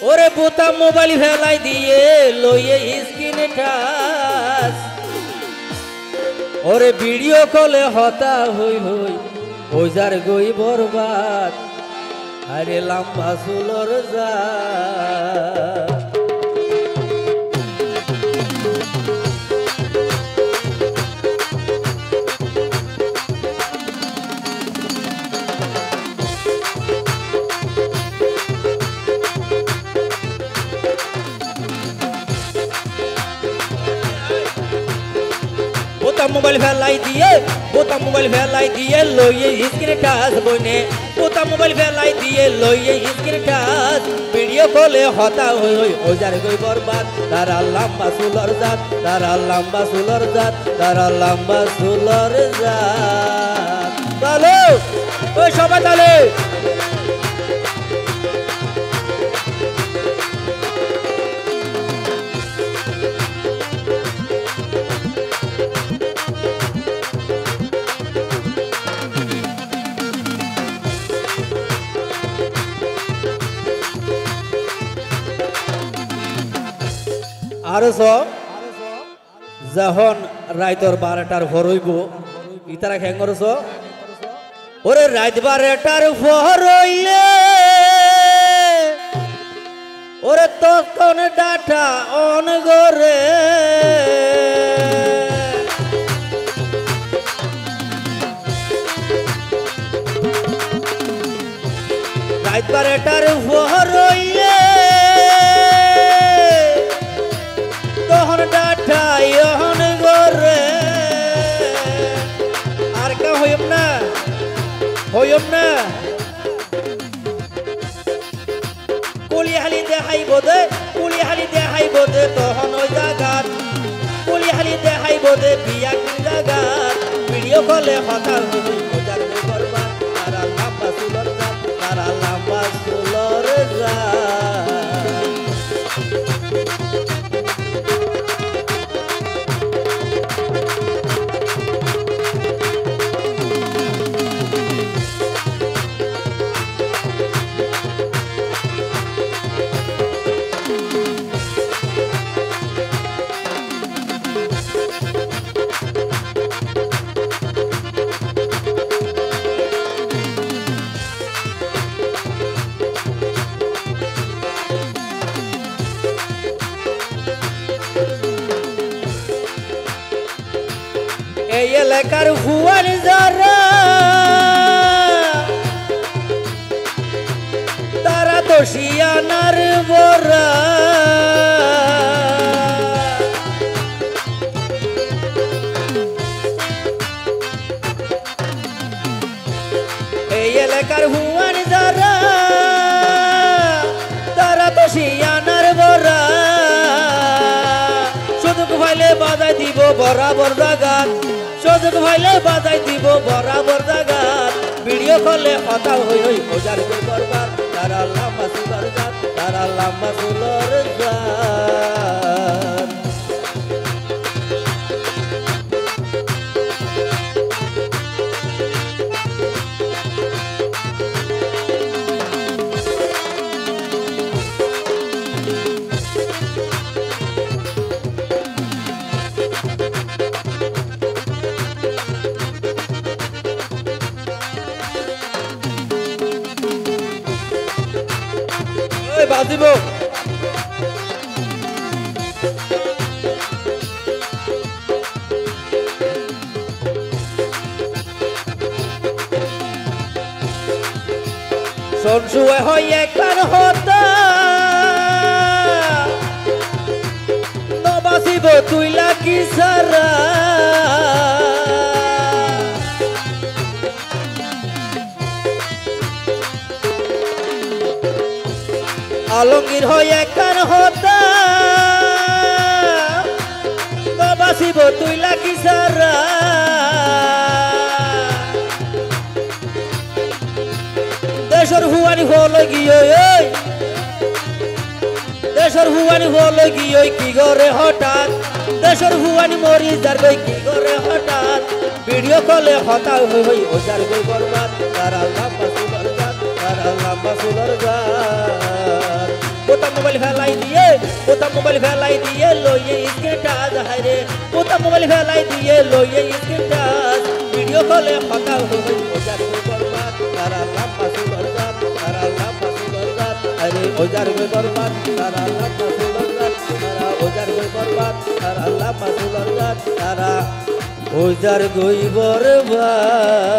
ওরে বোতাম মোবাইল ফেলাই দিয়ে লইয়ে স্ক্রিন টাচ ওরে ভিডিও কলে হতা হই হই ওজার গই বরবাদ আরে লম্বা চুলর যা मोबाइल फैलाई दिए लोइए स्क्रीन टाच बने पोता मोबाइल फैलाई दिए लोइए स्क्रीन टाच वीडियो कॉले हता होई ओजार गई बर्बाद तारा लंबा सुलर जात तारा लंबा सुलर जात तारा लंबा सुलर जात তালে ওই সবাই তালে আরো যখন রাইতর 12টার পর হইব ইতারা খেং করছ ওরে রাত 12টার পর হইলে ওরে তখন ডাটা অন করে রাত 12টার পর হইলে তখন ডাটা ইহন করে আর কা হইম না কুলি হালি দেখাইব দে তখন ওই জাগাত কুলি হালি দেখাইব দে বিয়া কিন জাগাত ভিডিও কলে হতার হই ওজার গই বরবাদ তারা লম্বা চুলর জাত তারা লম্বা চুলর জাত এই এলাকার ভুয়ান যারা তারা তো শিয়ানার বরা এই এলাকার ভুয়ান যারা তারা তো শিয়ানার বরা সুযোগ পাইলে বাজাই দিব বরাবর জাগাত সুযোগ পাইলে বাজাই দিব বরাবর জাগাত ভিডিও কলে হতা হই হই ওজার গই বরবাদ তারা লম্বা চুলর জাত তারা লম্বা চুলর জাত বাজিব সনসুয়ে হই একবার হতা নবাসিব তুইলা কি সারা আলমগীর হয় একখান হতা বাসিব তুইলা কি সারা দেশর হুয়ানি হলো গিয়ে দেশর হুয়ানি হলো গিয়ে কি করে হঠাৎ দেশর হুয়ানি মরি যার গই কি করে হঠাৎ ভিডিও কলে হতা হই ওজার গই বরবাদ তারা লম্বা চুলর জাত তারা লম্বা চুলর জাত মোবাইল ফেলাই দিয়ে পোতা মোবাইল ফেলাই দিয়ে লইয়ে স্ক্রিন টাচ হাইরে পোতা মোবাইল ফেলাই দিয়ে লইয়ে স্ক্রিন টাচ ভিডিও কলে কথা হই ওজার গই বরবাদ তারা লম্বা সুন্দর জাত তারা লম্বা সুন্দর জাত আরে ওজার গই বরবাদ তারা লম্বা সুন্দর জাত তারা ওজার গই বরবাদ তারা লম্বা সুন্দর জাত তারা ওজার গই বরবাদ